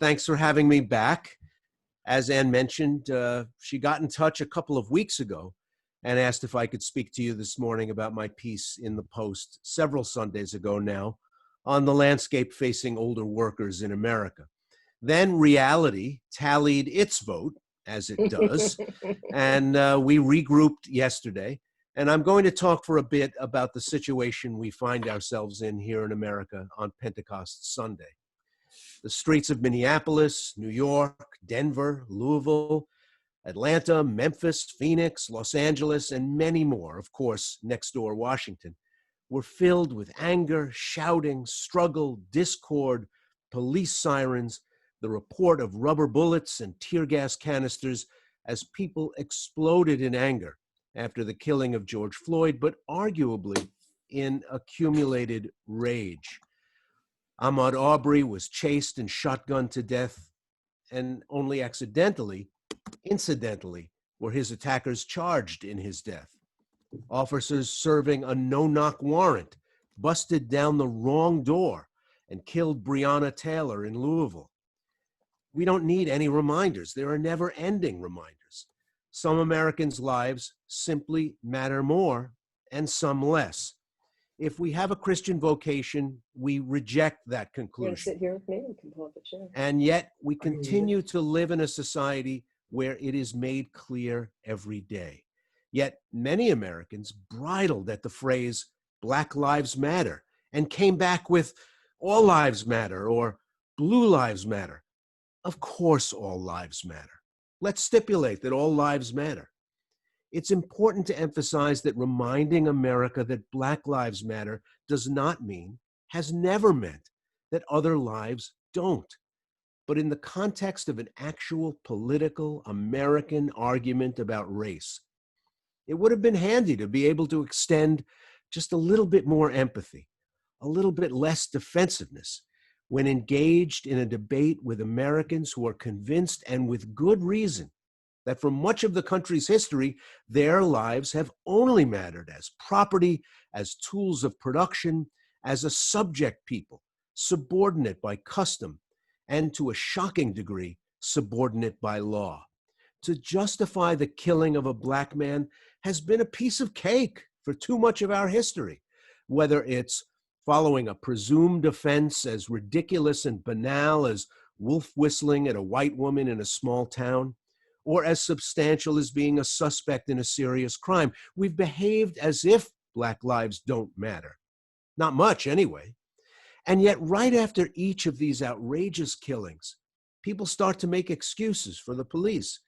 Thanks for having me back. As Ann mentioned, she got in touch a couple of weeks ago and asked if I could speak to you this morning about my piece in the Post several Sundays ago now on the landscape facing older workers in America. Then reality tallied its vote, as it does, and we regrouped yesterday. And I'm going to talk for a bit about the situation we find ourselves in here in America on Pentecost Sunday. The streets of Minneapolis, New York, Denver, Louisville, Atlanta, Memphis, Phoenix, Los Angeles, and many more, of course, next door, Washington, were filled with anger, shouting, struggle, discord, police sirens, the report of rubber bullets and tear gas canisters as people exploded in anger after the killing of George Floyd, but arguably in accumulated rage. Ahmaud Arbery was chased and shotgunned to death, and only incidentally, were his attackers charged in his death. Officers serving a no-knock warrant busted down the wrong door and killed Breonna Taylor in Louisville. We don't need any reminders. There are never-ending reminders. Some Americans' lives simply matter more, and some less. If we have a Christian vocation, we reject that conclusion. Sit here with me. We can pull up a chair. And yet we continue to live in a society where it is made clear every day. Yet many Americans bridled at the phrase Black Lives Matter and came back with all lives matter or blue lives matter. Of course, all lives matter. Let's stipulate that all lives matter. It's important to emphasize that reminding America that Black Lives Matter does not mean, has never meant, that other lives don't. But in the context of an actual political American argument about race, it would have been handy to be able to extend just a little bit more empathy, a little bit less defensiveness, when engaged in a debate with Americans who are convinced, and with good reason, that for much of the country's history, their lives have only mattered as property, as tools of production, as a subject people, subordinate by custom, and to a shocking degree, subordinate by law. To justify the killing of a Black man has been a piece of cake for too much of our history, whether it's following a presumed offense as ridiculous and banal as wolf whistling at a white woman in a small town, or as substantial as being a suspect in a serious crime. We've behaved as if Black lives don't matter. Not much, anyway. And yet, right after each of these outrageous killings, people start to make excuses for the police.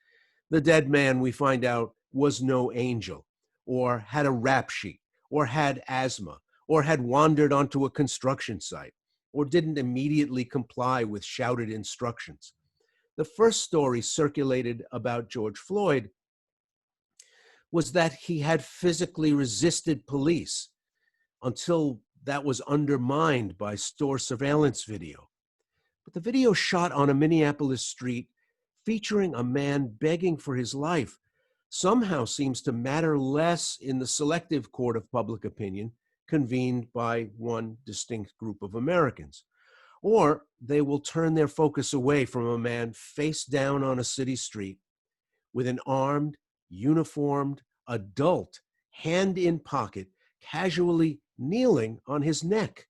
The dead man, we find out, was no angel, or had a rap sheet, or had asthma, or had wandered onto a construction site, or didn't immediately comply with shouted instructions. The first story circulated about George Floyd was that he had physically resisted police until that was undermined by store surveillance video. But the video shot on a Minneapolis street featuring a man begging for his life somehow seems to matter less in the selective court of public opinion convened by one distinct group of Americans. Or they will turn their focus away from a man face down on a city street with an armed, uniformed adult, hand in pocket, casually kneeling on his neck,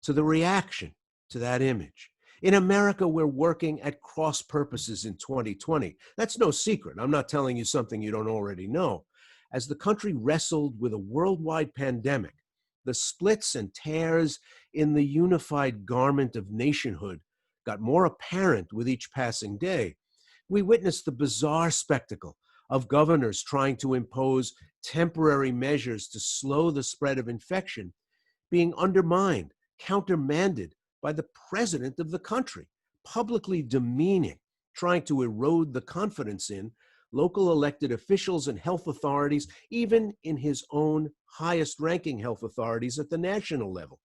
to the reaction to that image. In America, we're working at cross purposes in 2020. That's no secret. I'm not telling you something you don't already know. As the country wrestled with a worldwide pandemic, the splits and tears in the unified garment of nationhood got more apparent with each passing day. We witnessed the bizarre spectacle of governors trying to impose temporary measures to slow the spread of infection being undermined, countermanded by the president of the country, publicly demeaning, trying to erode the confidence in local elected officials and health authorities, even in his own highest-ranking health authorities at the national level,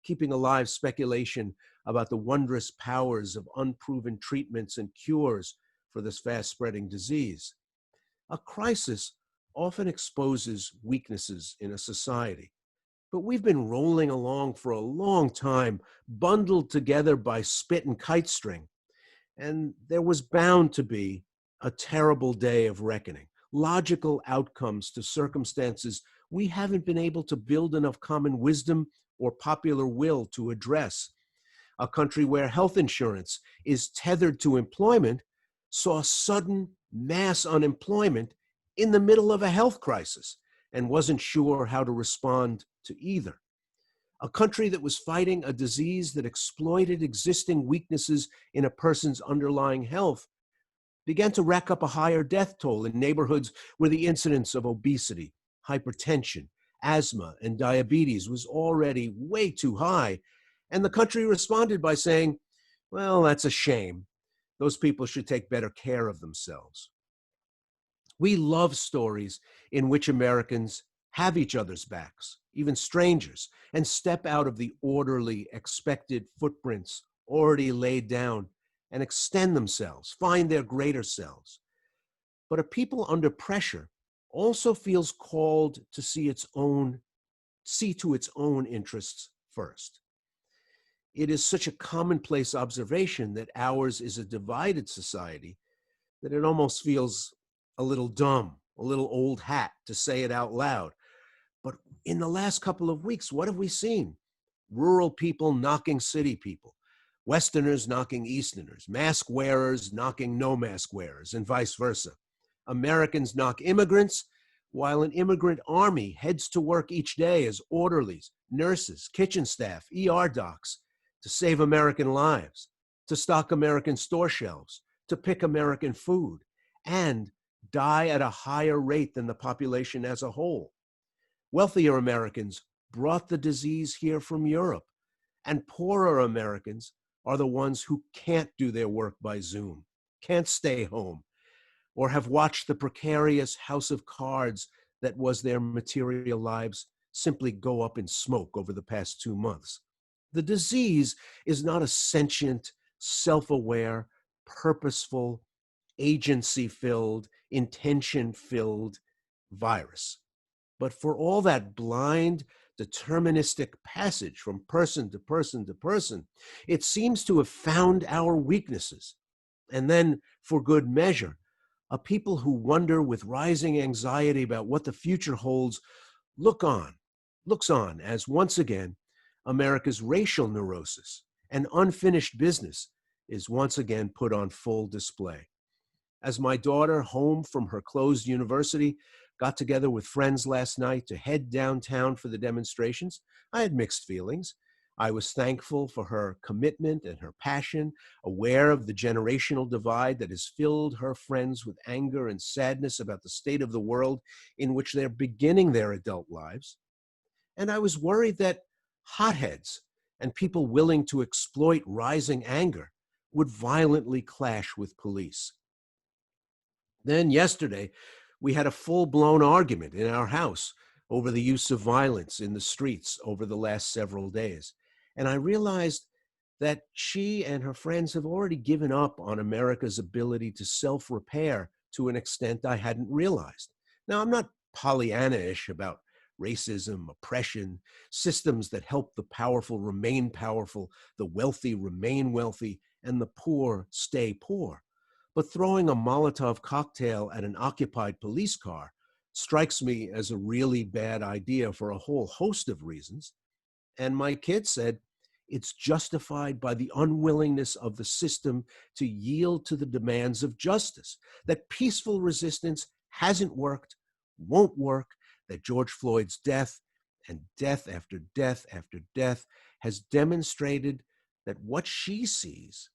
keeping alive speculation about the wondrous powers of unproven treatments and cures for this fast-spreading disease. A crisis often exposes weaknesses in a society, but we've been rolling along for a long time, bundled together by spit and kite string, And there was bound to be a terrible day of reckoning, logical outcomes to circumstances we haven't been able to build enough common wisdom or popular will to address. A country where health insurance is tethered to employment saw sudden mass unemployment in the middle of a health crisis and wasn't sure how to respond to either. A country that was fighting a disease that exploited existing weaknesses in a person's underlying health began to rack up a higher death toll in neighborhoods where the incidence of obesity, hypertension, asthma, and diabetes was already way too high. And the country responded by saying, well, that's a shame. Those people should take better care of themselves. We love stories in which Americans have each other's backs, even strangers, and step out of the orderly, expected footprints already laid down and extend themselves, find their greater selves. But a people under pressure also feels called to see to its own interests first. It is such a commonplace observation that ours is a divided society that it almost feels a little dumb, a little old hat to say it out loud. But in the last couple of weeks, what have we seen? Rural people knocking city people, Westerners knocking Easterners, mask wearers knocking no mask wearers, and vice versa. Americans knock immigrants, while an immigrant army heads to work each day as orderlies, nurses, kitchen staff, ER docs, to save American lives, to stock American store shelves, to pick American food, and die at a higher rate than the population as a whole. Wealthier Americans brought the disease here from Europe, and poorer Americans are the ones who can't do their work by Zoom, can't stay home, or have watched the precarious house of cards that was their material lives simply go up in smoke over the past 2 months. The disease is not a sentient, self-aware, purposeful, agency-filled, intention-filled virus. But for all that blind, deterministic passage from person to person to person, it seems to have found our weaknesses. And then, for good measure, a people who wonder with rising anxiety about what the future holds looks on as once again America's racial neurosis and unfinished business is once again put on full display. As my daughter, home from her closed university, got together with friends last night to head downtown for the demonstrations, I had mixed feelings. I was thankful for her commitment and her passion, aware of the generational divide that has filled her friends with anger and sadness about the state of the world in which they're beginning their adult lives. And I was worried that hotheads and people willing to exploit rising anger would violently clash with police. Then yesterday, we had a full-blown argument in our house over the use of violence in the streets over the last several days. And I realized that she and her friends have already given up on America's ability to self-repair to an extent I hadn't realized. Now, I'm not Pollyanna-ish about racism, oppression, systems that help the powerful remain powerful, the wealthy remain wealthy, and the poor stay poor. But throwing a Molotov cocktail at an occupied police car strikes me as a really bad idea for a whole host of reasons. And my kid said, it's justified by the unwillingness of the system to yield to the demands of justice, that peaceful resistance hasn't worked, won't work, that George Floyd's death and death after death after death has demonstrated that what she sees,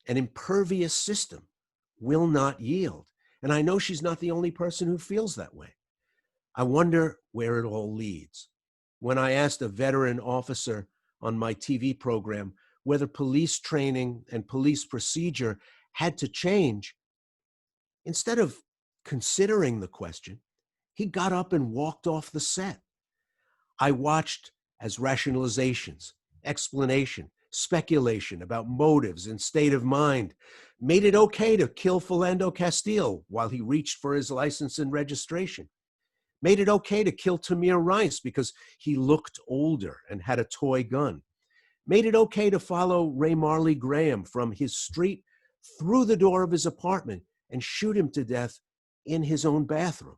an impervious system, will not yield. And I know she's not the only person who feels that way. I wonder where it all leads. When I asked a veteran officer on my TV program whether police training and police procedure had to change, instead of considering the question, he got up and walked off the set. I watched as rationalizations, explanation, speculation about motives and state of mind made it okay to kill Philando Castile while he reached for his license and registration. Made it okay to kill Tamir Rice because he looked older and had a toy gun. Made it okay to follow Ray Marley Graham from his street through the door of his apartment and shoot him to death in his own bathroom,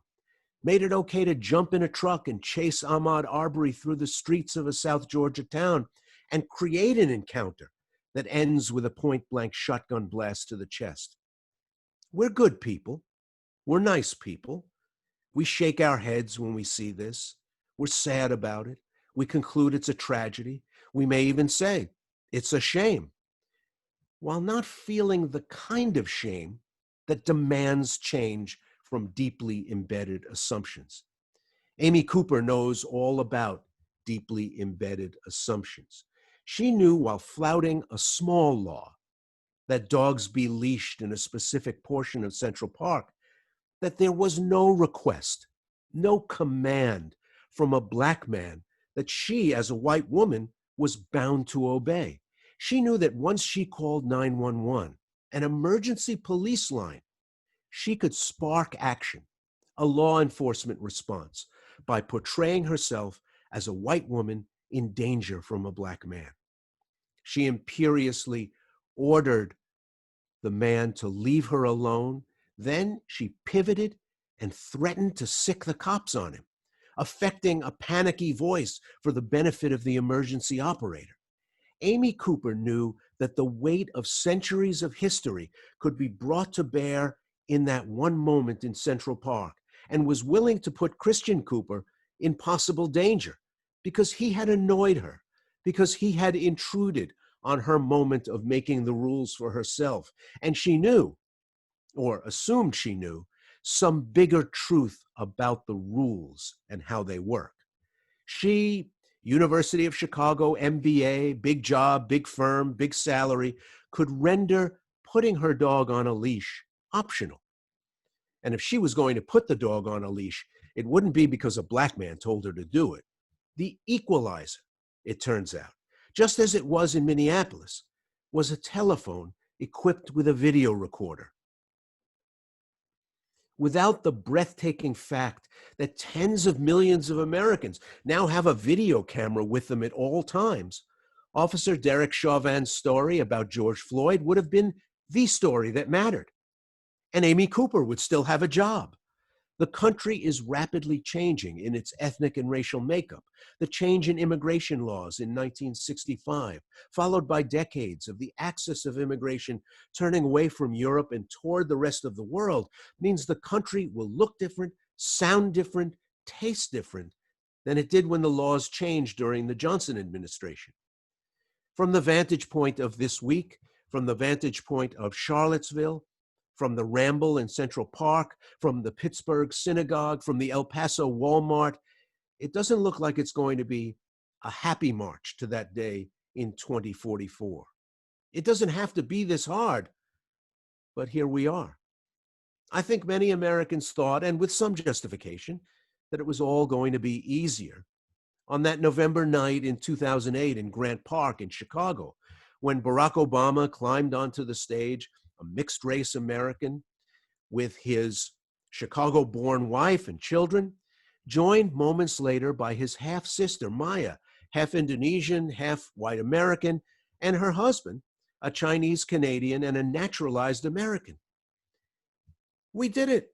made it okay to jump in a truck and chase Ahmaud Arbery through the streets of a South Georgia town and create an encounter that ends with a point-blank shotgun blast to the chest. We're good people. We're nice people. We shake our heads when we see this. We're sad about it. We conclude it's a tragedy. We may even say it's a shame, while not feeling the kind of shame that demands change from deeply embedded assumptions. Amy Cooper knows all about deeply embedded assumptions. She knew while flouting a small law that dogs be leashed in a specific portion of Central Park that there was no request, no command from a black man that she, as a white woman, was bound to obey. She knew that once she called 911, an emergency police line, she could spark action, a law enforcement response, by portraying herself as a white woman in danger from a black man. She imperiously ordered the man to leave her alone. Then she pivoted and threatened to sic the cops on him, affecting a panicky voice for the benefit of the emergency operator. Amy Cooper knew that the weight of centuries of history could be brought to bear in that one moment in Central Park, and was willing to put Christian Cooper in possible danger because he had annoyed her, because he had intruded on her moment of making the rules for herself. And she knew, or assumed she knew, some bigger truth about the rules and how they work. She, University of Chicago, MBA, big job, big firm, big salary, could render putting her dog on a leash optional. And if she was going to put the dog on a leash, it wouldn't be because a black man told her to do it. The equalizer, it turns out, just as it was in Minneapolis, was a telephone equipped with a video recorder. Without the breathtaking fact that tens of millions of Americans now have a video camera with them at all times, Officer Derek Chauvin's story about George Floyd would have been the story that mattered. And Amy Cooper would still have a job. The country is rapidly changing in its ethnic and racial makeup. The change in immigration laws in 1965, followed by decades of the axis of immigration turning away from Europe and toward the rest of the world, means the country will look different, sound different, taste different than it did when the laws changed during the Johnson administration. From the vantage point of this week, from the vantage point of Charlottesville, from the Ramble in Central Park, from the Pittsburgh Synagogue, from the El Paso Walmart, it doesn't look like it's going to be a happy march to that day in 2044. It doesn't have to be this hard, but here we are. I think many Americans thought, and with some justification, that it was all going to be easier on that November night in 2008 in Grant Park in Chicago, when Barack Obama climbed onto the stage, a mixed-race American with his Chicago-born wife and children, joined moments later by his half-sister, Maya, half Indonesian, half white American, and her husband, a Chinese-Canadian and a naturalized American. We did it.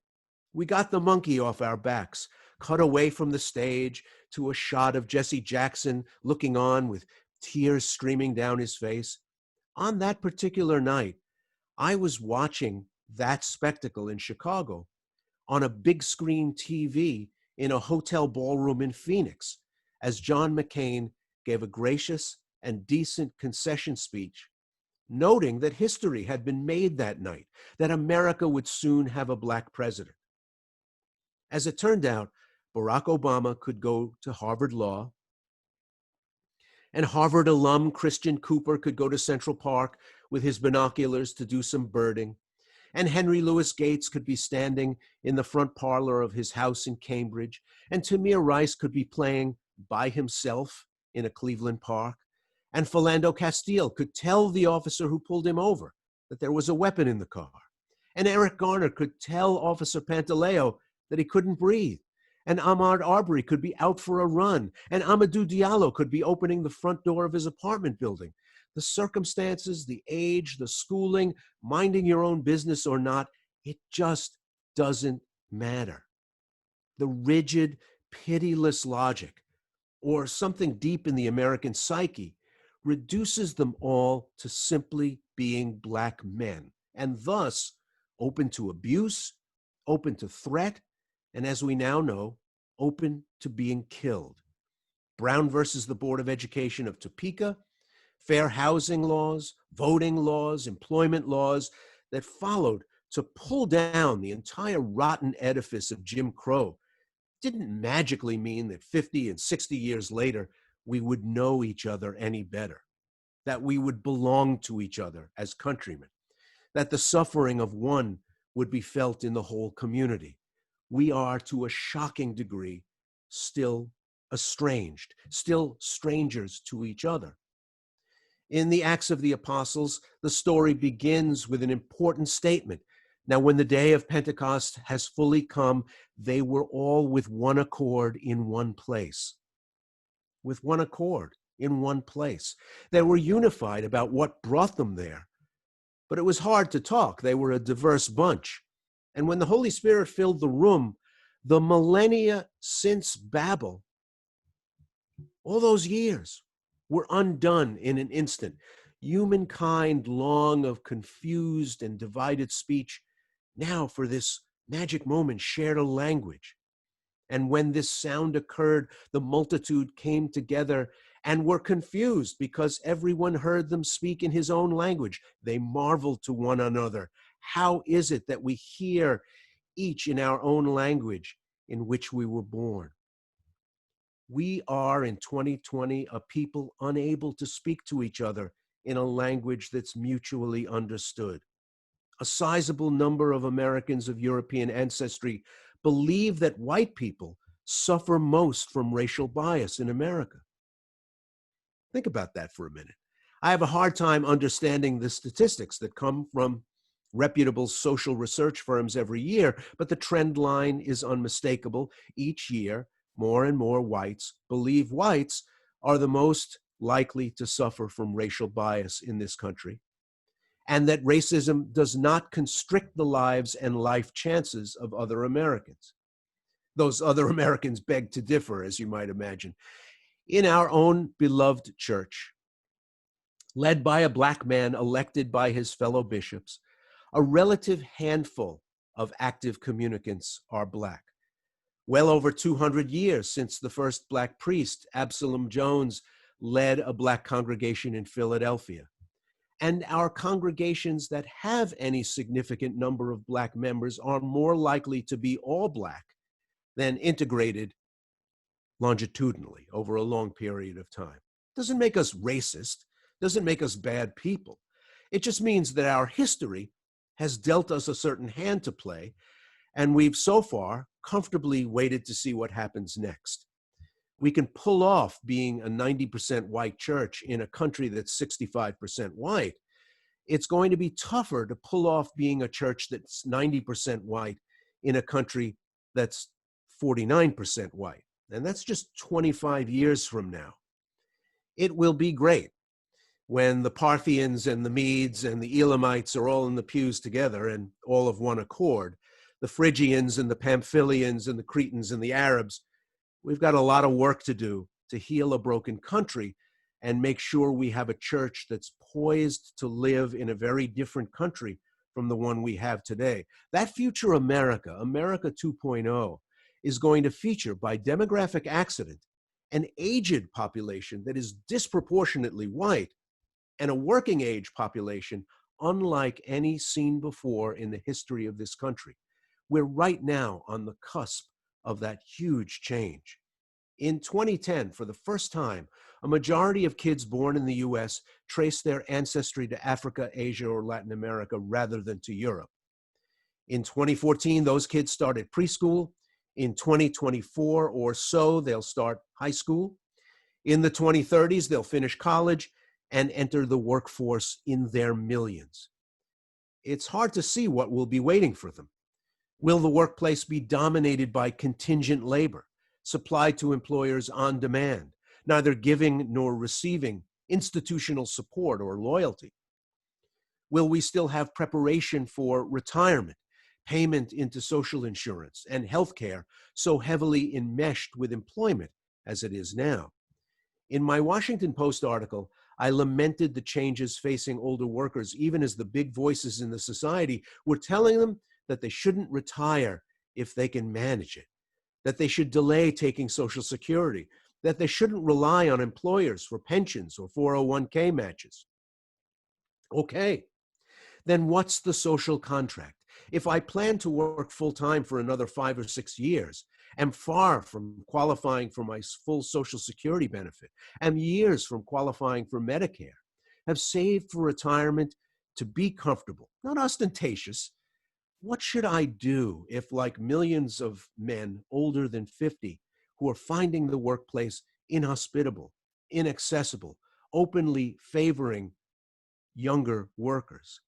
We got the monkey off our backs, cut away from the stage to a shot of Jesse Jackson looking on with tears streaming down his face. On that particular night, I was watching that spectacle in Chicago on a big screen TV in a hotel ballroom in Phoenix as John McCain gave a gracious and decent concession speech, noting that history had been made that night, that America would soon have a black president. As it turned out, Barack Obama could go to Harvard Law, and Harvard alum Christian Cooper could go to Central Park with his binoculars to do some birding, and Henry Louis Gates could be standing in the front parlor of his house in Cambridge, and Tamir Rice could be playing by himself in a Cleveland park, and Philando Castile could tell the officer who pulled him over that there was a weapon in the car, and Eric Garner could tell Officer Pantaleo that he couldn't breathe, and Ahmaud Arbery could be out for a run, and Amadou Diallo could be opening the front door of his apartment building. The circumstances, the age, the schooling, minding your own business or not, it just doesn't matter. The rigid, pitiless logic, or something deep in the American psyche, reduces them all to simply being black men, and thus open to abuse, open to threat, and as we now know, open to being killed. Brown versus the Board of Education of Topeka, fair housing laws, voting laws, employment laws that followed to pull down the entire rotten edifice of Jim Crow didn't magically mean that 50 and 60 years later, we would know each other any better, that we would belong to each other as countrymen, that the suffering of one would be felt in the whole community. We are, to a shocking degree, still estranged, still strangers to each other. In the Acts of the Apostles, the story begins with an important statement. Now, when the day of Pentecost has fully come, they were all with one accord in one place. With one accord in one place. They were unified about what brought them there. But it was hard to talk. They were a diverse bunch. And when the Holy Spirit filled the room, the millennia since Babel, all those years, were undone in an instant. Humankind, long of confused and divided speech, now for this magic moment shared a language. And when this sound occurred, the multitude came together and were confused because everyone heard them speak in his own language. They marveled to one another. How is it that we hear each in our own language in which we were born? We are in 2020 a people unable to speak to each other in a language that's mutually understood. A sizable number of Americans of European ancestry believe that white people suffer most from racial bias in America. Think about that for a minute. I have a hard time understanding the statistics that come from reputable social research firms every year, but the trend line is unmistakable. Each year, more and more whites believe whites are the most likely to suffer from racial bias in this country, and that racism does not constrict the lives and life chances of other Americans. Those other Americans beg to differ, as you might imagine. In our own beloved church, led by a black man elected by his fellow bishops, a relative handful of active communicants are black. Well over 200 years since the first black priest, Absalom Jones, led a black congregation in Philadelphia. And our congregations that have any significant number of black members are more likely to be all black than integrated longitudinally over a long period of time. Doesn't make us racist, doesn't make us bad people. It just means that our history has dealt us a certain hand to play, and we've so far comfortably waited to see what happens next. We can pull off being a 90% white church in a country that's 65% white. It's going to be tougher to pull off being a church that's 90% white in a country that's 49% white. And that's just 25 years from now. It will be great when the Parthians and the Medes and the Elamites are all in the pews together and all of one accord. The Phrygians and the Pamphylians and the Cretans and the Arabs. We've got a lot of work to do to heal a broken country and make sure we have a church that's poised to live in a very different country from the one we have today. That future America, America 2.0, is going to feature, by demographic accident, an aged population that is disproportionately white and a working age population unlike any seen before in the history of this country. We're right now on the cusp of that huge change. In 2010, for the first time, a majority of kids born in the US trace their ancestry to Africa, Asia, or Latin America rather than to Europe. In 2014, those kids started preschool. In 2024 or so, they'll start high school. In the 2030s, they'll finish college and enter the workforce in their millions. It's hard to see what will be waiting for them. Will the workplace be dominated by contingent labor, supplied to employers on demand, neither giving nor receiving institutional support or loyalty? Will we still have preparation for retirement, payment into social insurance, and healthcare so heavily enmeshed with employment as it is now? In my Washington Post article, I lamented the changes facing older workers, even as the big voices in the society were telling them that they shouldn't retire if they can manage it, that they should delay taking Social Security, that they shouldn't rely on employers for pensions or 401k matches. Okay, then what's the social contract? If I plan to work full-time for another 5 or 6 years, am far from qualifying for my full Social Security benefit, am years from qualifying for Medicare, have saved for retirement to be comfortable, not ostentatious, what should I do if, like millions of men older than 50 who are finding the workplace inhospitable, inaccessible, openly favoring younger workers?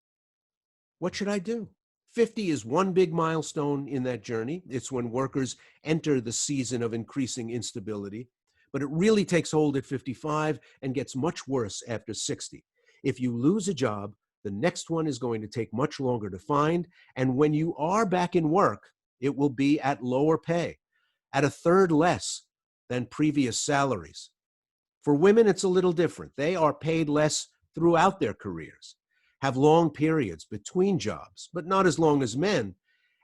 What should I do? 50 is one big milestone in that journey. It's when workers enter the season of increasing instability, but it really takes hold at 55 and gets much worse after 60. If you lose a job, the next one is going to take much longer to find, and when you are back in work, it will be at lower pay, at a third less than previous salaries. For women, it's a little different. They are paid less throughout their careers, have long periods between jobs, but not as long as men,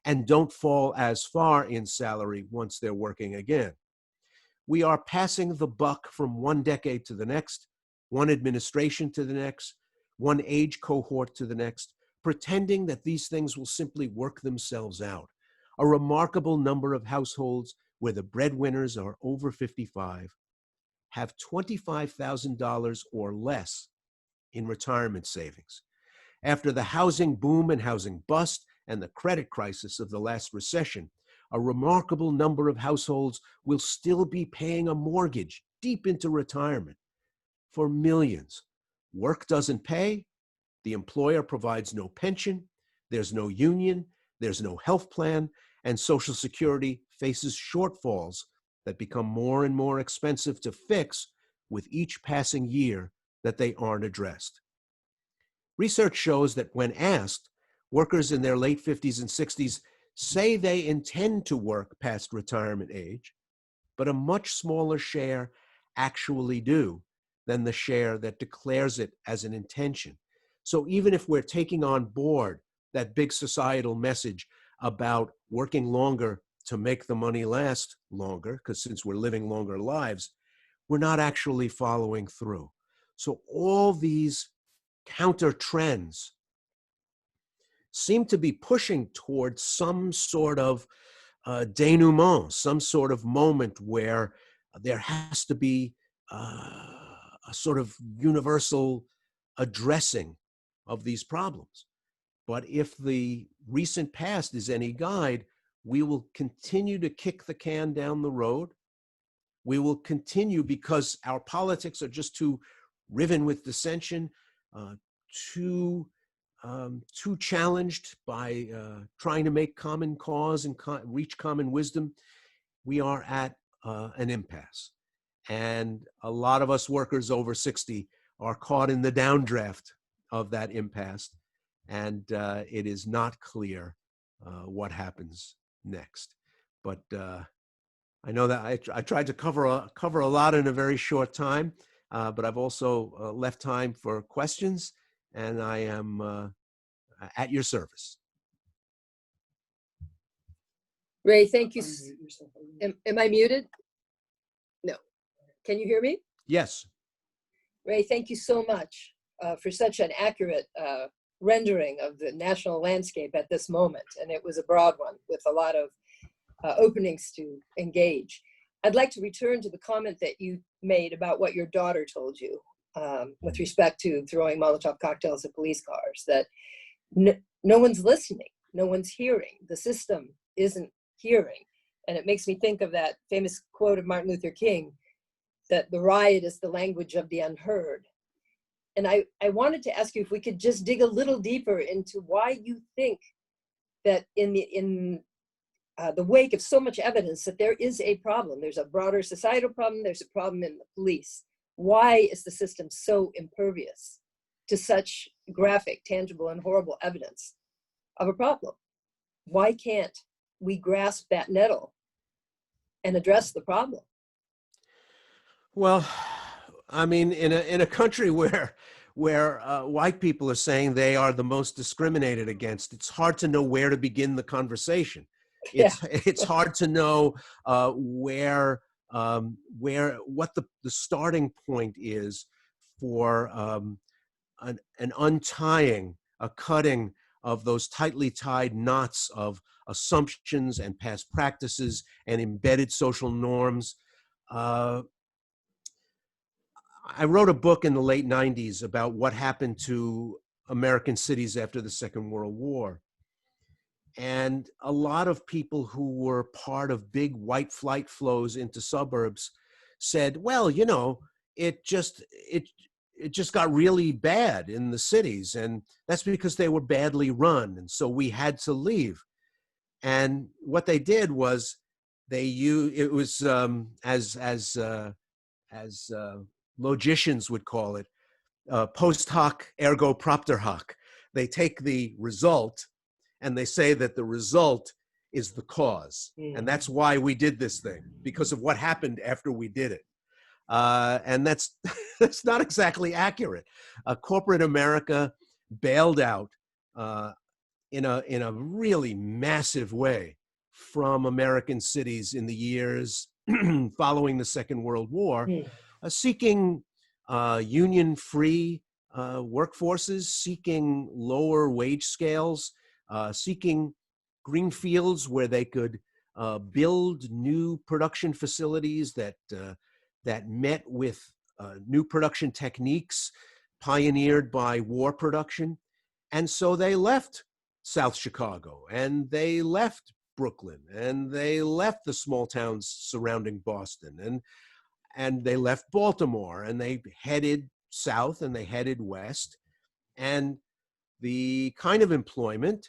and don't fall as far in salary once they're working again. We are passing the buck from one decade to the next, one administration to the next, one age cohort to the next, pretending that these things will simply work themselves out. A remarkable number of households where the breadwinners are over 55 have $25,000 or less in retirement savings. After the housing boom and housing bust and the credit crisis of the last recession, a remarkable number of households will still be paying a mortgage deep into retirement. For millions, work doesn't pay, the employer provides no pension, there's no union, there's no health plan, and Social Security faces shortfalls that become more and more expensive to fix with each passing year that they aren't addressed. Research shows that when asked, workers in their late 50s and 60s say they intend to work past retirement age, but a much smaller share actually do than the share that declares it as an intention. So even if we're taking on board that big societal message about working longer to make the money last longer, because since we're living longer lives, we're not actually following through. So all these counter trends seem to be pushing towards some sort of denouement, some sort of moment where there has to be a sort of universal addressing of these problems. But if the recent past is any guide, we will continue to kick the can down the road. We will continue because our politics are just too riven with dissension, too challenged by trying to make common cause and reach common wisdom. We are at an impasse. And a lot of us workers over 60 are caught in the downdraft of that impasse. And it is not clear what happens next. But I know that I tried to cover a lot in a very short time, but I've also left time for questions, and I am at your service. Ray, thank you. Am I muted? No. Can you hear me? Yes. Ray, thank you so much for such an accurate rendering of the national landscape at this moment. And it was a broad one with a lot of openings to engage. I'd like to return to the comment that you made about what your daughter told you with respect to throwing Molotov cocktails at police cars, that no one's listening, no one's hearing, the system isn't hearing. And it makes me think of that famous quote of Martin Luther King, that the riot is the language of the unheard. And I wanted to ask you if we could just dig a little deeper into why you think that in the wake of so much evidence that there is a problem. There's a broader societal problem, there's a problem in the police. Why is the system so impervious to such graphic, tangible, and horrible evidence of a problem? Why can't we grasp that nettle and address the problem? Well, I mean, in a country where white people are saying they are the most discriminated against, it's hard to know where to begin the conversation. Yeah. It's hard to know where what the starting point is for an untying, a cutting of those tightly tied knots of assumptions and past practices and embedded social norms. I wrote a book in the late 90s about what happened to American cities after the Second World War. And a lot of people who were part of big white flight flows into suburbs said, well, you know, it just got really bad in the cities, and that's because they were badly run, and so we had to leave. And what they did was it was as logicians would call it, post hoc ergo propter hoc. They take the result and they say that the result is the cause. And that's why we did this thing, because of what happened after we did it. And that's not exactly accurate. Corporate America bailed out in a really massive way from American cities in the years following the Second World War, seeking union-free workforces, seeking lower wage scales, seeking green fields where they could build new production facilities that met with new production techniques pioneered by war production. And so they left South Chicago, and they left Brooklyn, and they left the small towns surrounding Boston, and they left Baltimore, and they headed south, and they headed west. And the kind of employment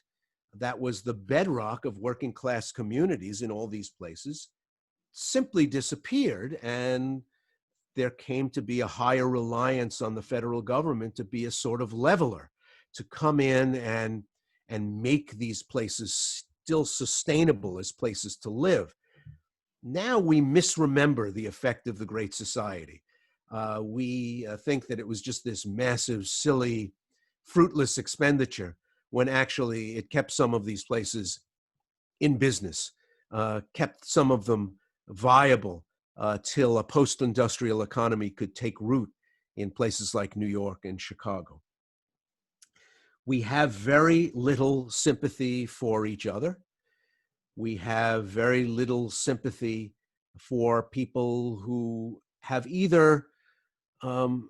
that was the bedrock of working class communities in all these places simply disappeared, and there came to be a higher reliance on the federal government to be a sort of leveler, to come in and make these places still sustainable as places to live. Now we misremember the effect of the Great Society. We think that it was just this massive, silly, fruitless expenditure, when actually it kept some of these places in business, kept some of them viable till a post-industrial economy could take root in places like New York and Chicago. We have very little sympathy for each other. We have very little sympathy for people who have either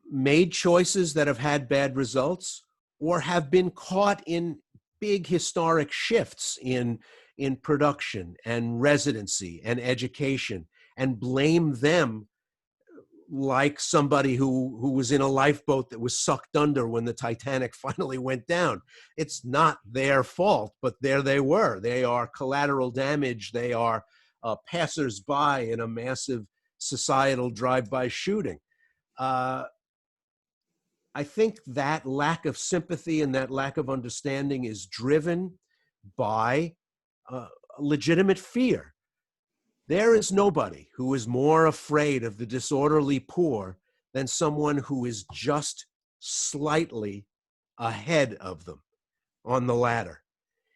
made choices that have had bad results, or have been caught in big historic shifts in production and residency and education, and blame them like somebody who was in a lifeboat that was sucked under when the Titanic finally went down. It's not their fault, but there they were. They are collateral damage. They are passers-by in a massive societal drive-by shooting. I think that lack of sympathy and that lack of understanding is driven by legitimate fear. There is nobody who is more afraid of the disorderly poor than someone who is just slightly ahead of them on the ladder.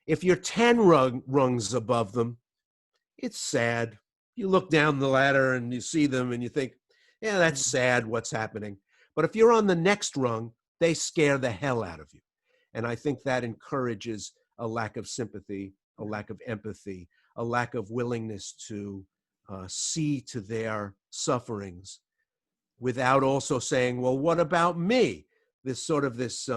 If you're 10 rungs above them, it's sad. You look down the ladder and you see them and you think, yeah, that's sad what's happening. But if you're on the next rung, they scare the hell out of you. And I think that encourages a lack of sympathy, a lack of empathy, a lack of willingness to see to their sufferings, without also saying, well, what about me? This sort of this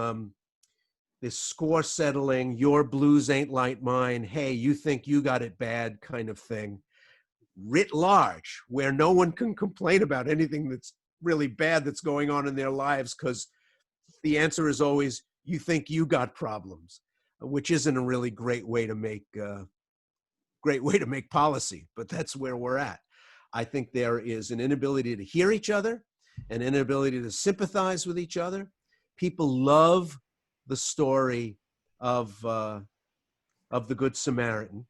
score settling, your blues ain't like mine, hey, you think you got it bad kind of thing, writ large, where no one can complain about anything that's really bad that's going on in their lives, because the answer is always, you think you got problems, which isn't a really great way to make policy, but that's where we're at. I think there is an inability to hear each other. an inability to sympathize with each other. People love the story of the Good Samaritan.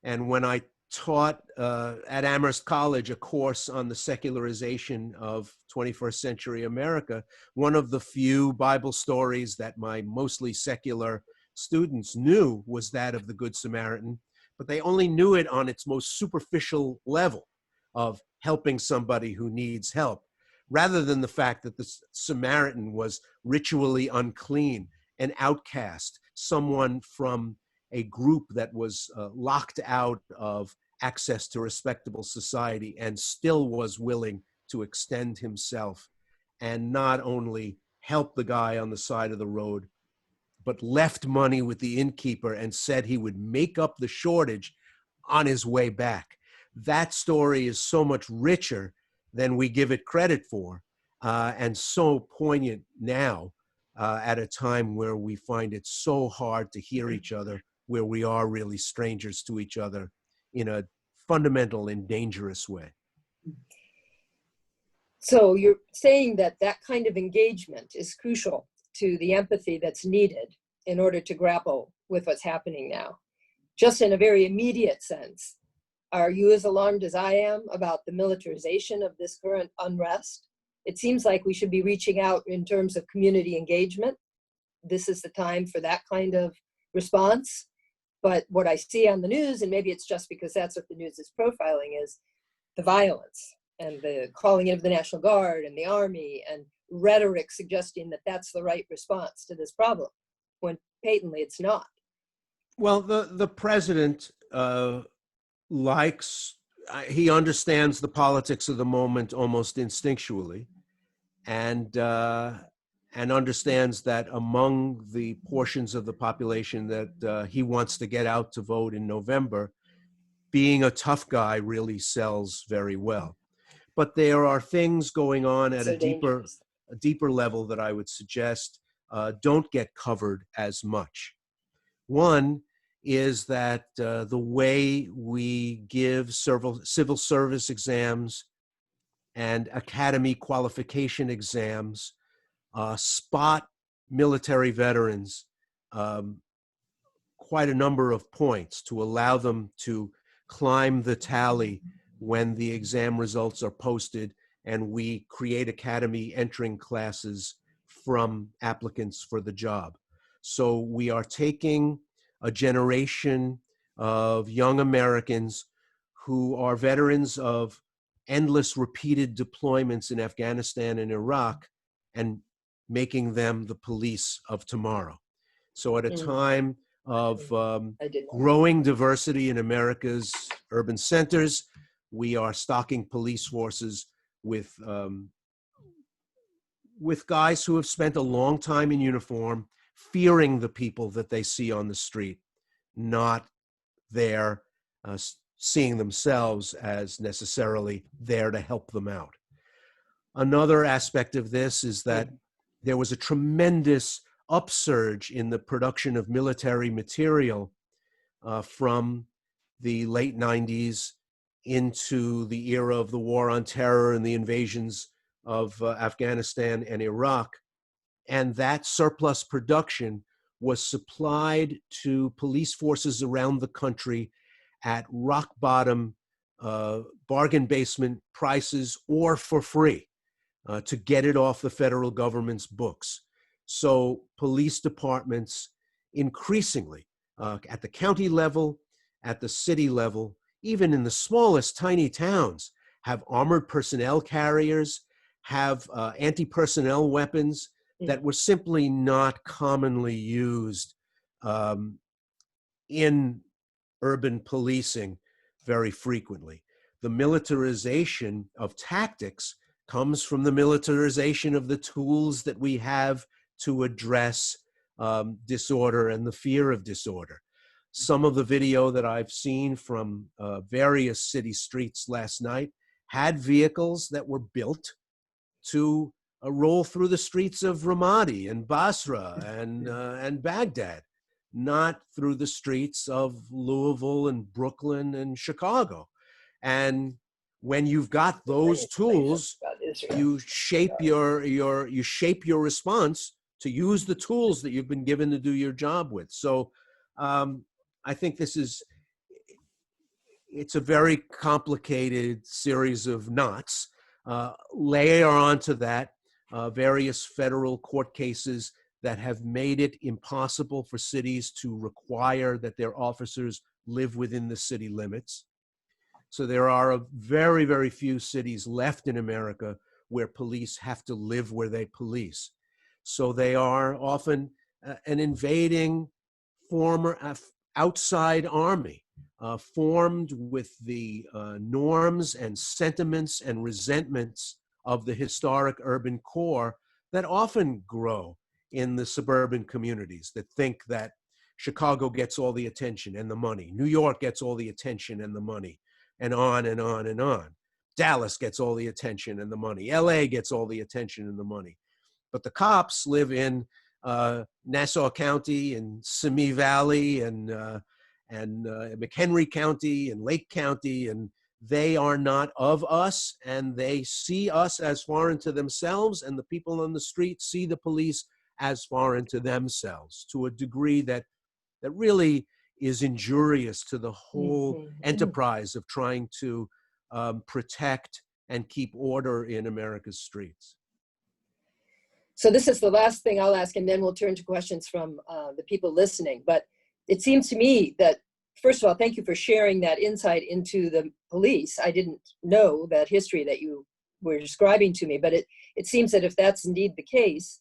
And when I taught at Amherst College a course on the secularization of 21st century America, one of the few Bible stories that my mostly secular students knew was that of the Good Samaritan, but they only knew it on its most superficial level of helping somebody who needs help, rather than the fact that the Samaritan was ritually unclean, an outcast, someone from a group that was locked out of access to respectable society and still was willing to extend himself and not only help the guy on the side of the road, but left money with the innkeeper and said he would make up the shortage on his way back. That story is so much richer than we give it credit for, and so poignant now at a time where we find it so hard to hear each other, where we are really strangers to each other in a fundamental and dangerous way. So you're saying that that kind of engagement is crucial to the empathy that's needed in order to grapple with what's happening now. Just in a very immediate sense, are you as alarmed as I am about the militarization of this current unrest? It seems like we should be reaching out in terms of community engagement. This is the time for that kind of response. But what I see on the news, and maybe it's just because that's what the news is profiling, is the violence and the calling in of the National Guard and the Army and rhetoric suggesting that that's the right response to this problem, when patently it's not. Well, the president he understands the politics of the moment almost instinctually, and understands that among the portions of the population that he wants to get out to vote in November, being a tough guy really sells very well. But there are things going on at a deeper level that I would suggest don't get covered as much. One is that the way we give civil service exams and academy qualification exams spot military veterans quite a number of points to allow them to climb the tally when the exam results are posted, and we create academy entering classes from applicants for the job. So we are taking a generation of young Americans who are veterans of endless repeated deployments in Afghanistan and Iraq and making them the police of tomorrow. So at a time of growing diversity in America's urban centers, we are stocking police forces with guys who have spent a long time in uniform, fearing the people that they see on the street, not there seeing themselves as necessarily there to help them out. Another aspect of this is that there was a tremendous upsurge in the production of military material from the late 90s into the era of the War on Terror and the invasions of Afghanistan and Iraq. And that surplus production was supplied to police forces around the country at rock bottom bargain basement prices or for free to get it off the federal government's books. So police departments increasingly at the county level, at the city level, even in the smallest tiny towns, have armored personnel carriers, have anti-personnel weapons that were simply not commonly used in urban policing very frequently. The militarization of tactics comes from the militarization of the tools that we have to address disorder and the fear of disorder. Some of the video that I've seen from various city streets last night had vehicles that were built to roll through the streets of Ramadi and Basra and Baghdad, not through the streets of Louisville and Brooklyn and Chicago. And when you've got those tools, Israel. you shape your response to use the tools that you've been given to do your job with. So I think it's a very complicated series of knots. Layer onto that various federal court cases that have made it impossible for cities to require that their officers live within the city limits. So there are very, very few cities left in America where police have to live where they police. So they are often an invading former outside army, formed with the norms and sentiments and resentments of the historic urban core that often grow in the suburban communities that think that Chicago gets all the attention and the money, New York gets all the attention and the money, and on and on and on. Dallas gets all the attention and the money. LA gets all the attention and the money. But the cops live in Nassau County and Simi Valley and McHenry County and Lake County, and they are not of us, and they see us as foreign to themselves, and the people on the street see the police as foreign to themselves to a degree that really is injurious to the whole enterprise of trying to protect and keep order in America's streets. So this is the last thing I'll ask, and then we'll turn to questions from the people listening. But it seems to me that, first of all, thank you for sharing that insight into the police. I didn't know that history that you were describing to me, but it seems that if that's indeed the case,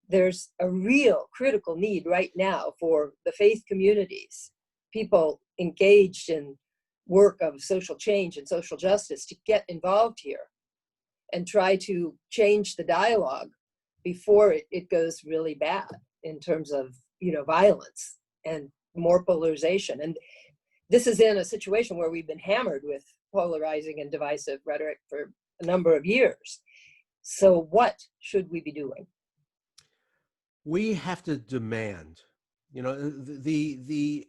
there's a real critical need right now for the faith communities, people engaged in work of social change and social justice, to get involved here and try to change the dialogue before it goes really bad in terms of, violence and more polarization. And this is in a situation where we've been hammered with polarizing and divisive rhetoric for a number of years. So what should we be doing? We have to demand, the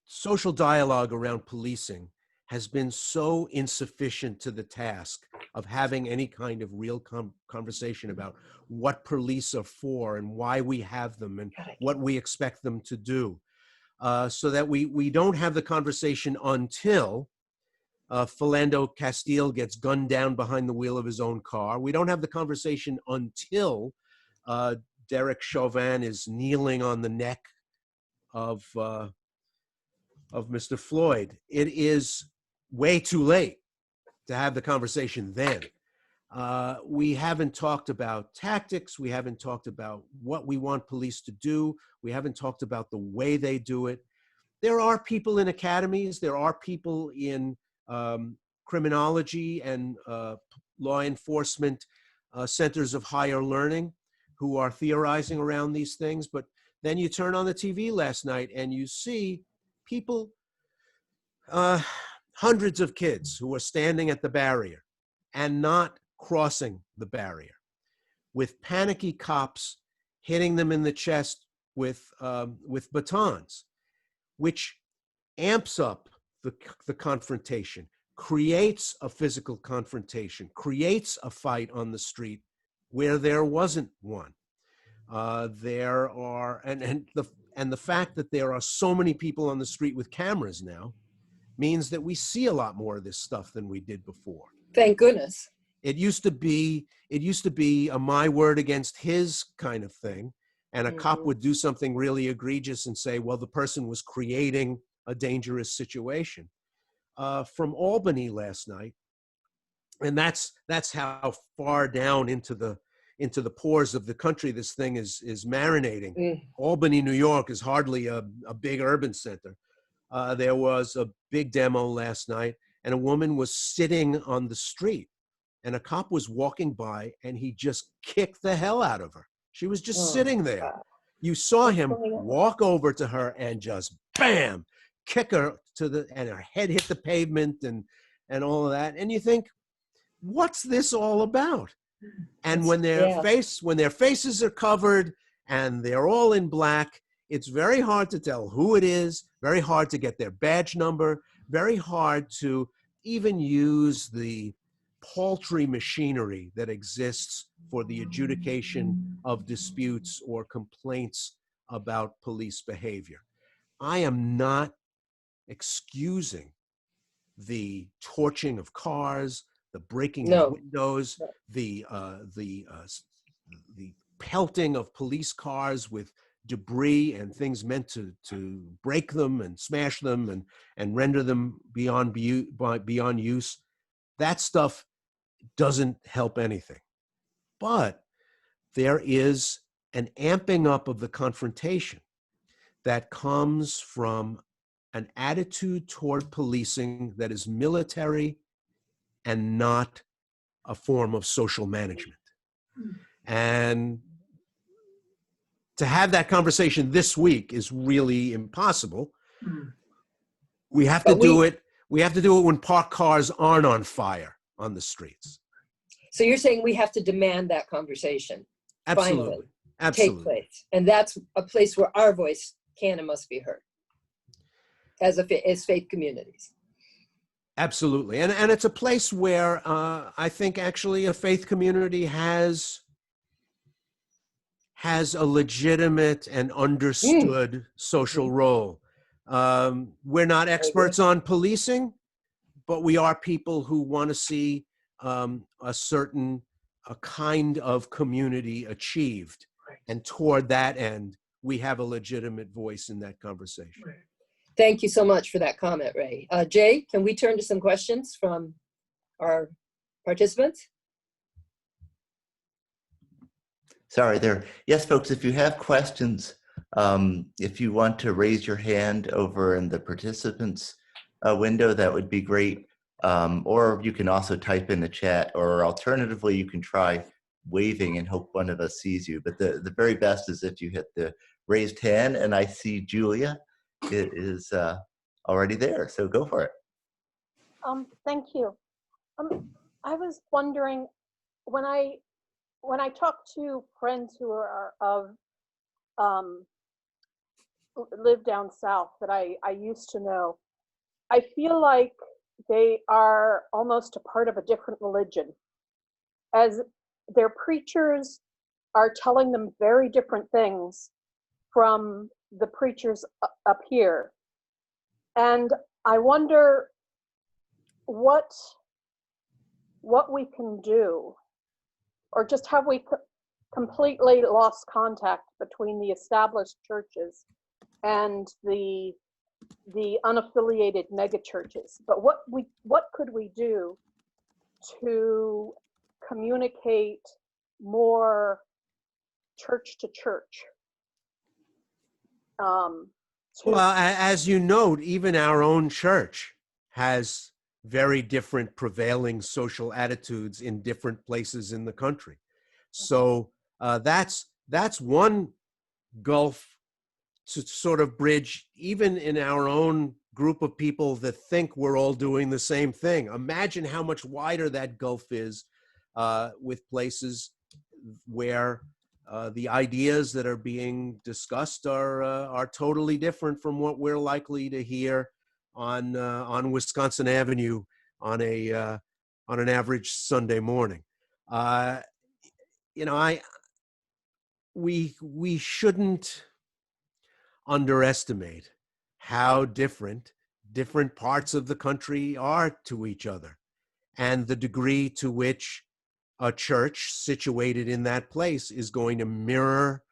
social dialogue around policing has been so insufficient to the task of having any kind of real conversation about what police are for and why we have them and what we expect them to do. So that we don't have the conversation until Philando Castile gets gunned down behind the wheel of his own car. We don't have the conversation until Derek Chauvin is kneeling on the neck of Mr. Floyd. It is way too late to have the conversation then. We haven't talked about tactics. We haven't talked about what we want police to do. We haven't talked about the way they do it. There are people in academies. There are people in criminology and law enforcement centers of higher learning who are theorizing around these things. But then you turn on the TV last night and you see people, hundreds of kids who are standing at the barrier and not crossing the barrier, with panicky cops hitting them in the chest with batons, which amps up the confrontation, creates a physical confrontation, creates a fight on the street where there wasn't one. There are, and the fact that there are so many people on the street with cameras now means that we see a lot more of this stuff than we did before. Thank goodness. It used to be a my word against his kind of thing, and a cop would do something really egregious and say, well, the person was creating a dangerous situation. From Albany last night, and that's how far down into the pores of the country this thing is marinating. Albany, New York is hardly a big urban center. There was a big demo last night, and a woman was sitting on the street, and a cop was walking by, and he just kicked the hell out of her. She was just sitting there. God. You saw him walk over to her and just bam, kick her and her head hit the pavement and all of that. And you think, what's this all about? And when their faces are covered and they're all in black, it's very hard to tell who it is, very hard to get their badge number, very hard to even use the paltry machinery that exists for the adjudication of disputes or complaints about police behavior. I am not excusing the torching of cars, the breaking of No. windows, the pelting of police cars with debris and things meant to break them and smash them and render them beyond use. That stuff doesn't help anything. But there is an amping up of the confrontation that comes from an attitude toward policing that is military and not a form of social management. And to have that conversation this week is really impossible. We have to do it. We have to do it when parked cars aren't on fire on the streets. So you're saying we have to demand that conversation. Absolutely. Finally, Absolutely. take place. And that's a place where our voice can and must be heard as faith communities. Absolutely. And it's a place where I think actually a faith community has a legitimate and understood social role. We're not experts on policing, but we are people who want to see a kind of community achieved. And toward that end, we have a legitimate voice in that conversation. Thank you so much for that comment, Ray. Jay, can we turn to some questions from our participants? Sorry there. Yes, folks, if you have questions, if you want to raise your hand over in the participants window, that would be great. Or you can also type in the chat, or alternatively, you can try waving and hope one of us sees you. But the very best is if you hit the raised hand, and I see Julia is already there, so go for it. Thank you. I was wondering, when I talk to friends who are live down south that I used to know, I feel like they are almost a part of a different religion, as their preachers are telling them very different things from the preachers up here. And I wonder what we can do, or just have we completely lost contact between the established churches and the unaffiliated megachurches. But what could we do to communicate more church to church? Well, as you note, even our own church has very different prevailing social attitudes in different places in the country. So that's one gulf to sort of bridge, even in our own group of people that think we're all doing the same thing. Imagine how much wider that gulf is with places where the ideas that are being discussed are totally different from what we're likely to hear on Wisconsin Avenue on an average Sunday morning. We shouldn't underestimate how different parts of the country are to each other, and the degree to which a church situated in that place is going to mirror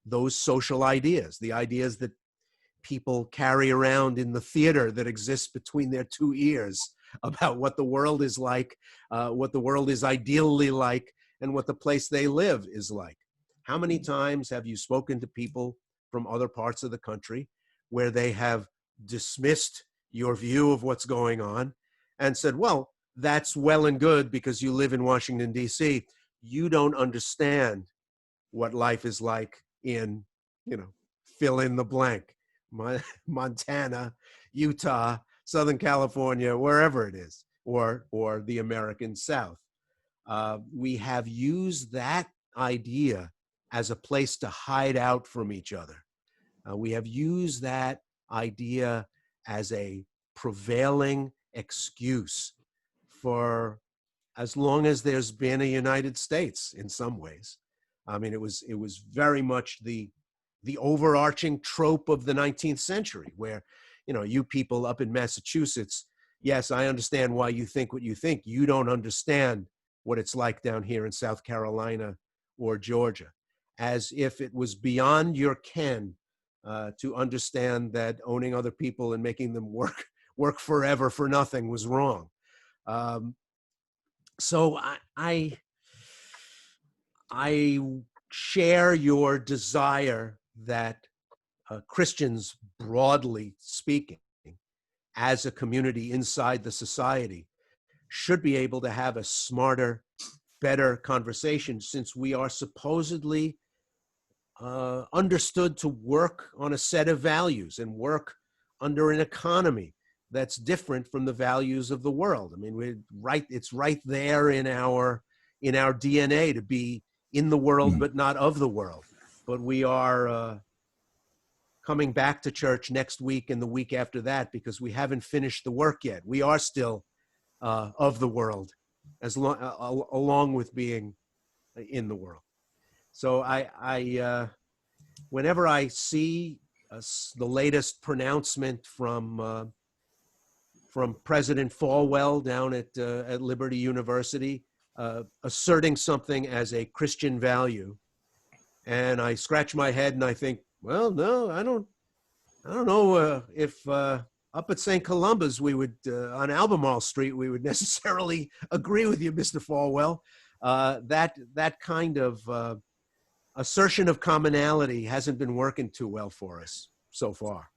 those social ideas, the ideas that people carry around in the theater that exists between their two ears about what the world is like, what the world is ideally like, and what the place they live is like. How many times have you spoken to people from other parts of the country where they have dismissed your view of what's going on and said, well, that's well and good because you live in Washington, D.C. You don't understand what life is like in, fill in the blank, Montana, Utah, Southern California, wherever it is, or the American South. We have used that idea as a place to hide out from each other. We have used that idea as a prevailing excuse for as long as there's been a United States in some ways. I mean, it was very much the overarching trope of the 19th century where, you know, you people up in Massachusetts, yes, I understand why you think what you think. You don't understand what it's like down here in South Carolina or Georgia, as if it was beyond your ken to understand that owning other people and making them work forever for nothing was wrong. So I share your desire that Christians, broadly speaking, as a community inside the society, should be able to have a smarter, better conversation, since we are supposedly understood to work on a set of values and work under an economy that's different from the values of the world. I mean, it's right there in our DNA to be in the world, but not of the world. But we are coming back to church next week and the week after that because we haven't finished the work yet. We are still of the world, along with being in the world. So I whenever I see the latest pronouncement from President Falwell down at Liberty University, asserting something as a Christian value, and I scratch my head and I think, well, no, I don't know if up at St. Columba's we would on Albemarle Street we would necessarily agree with you, Mr. Falwell. That kind of assertion of commonality hasn't been working too well for us so far.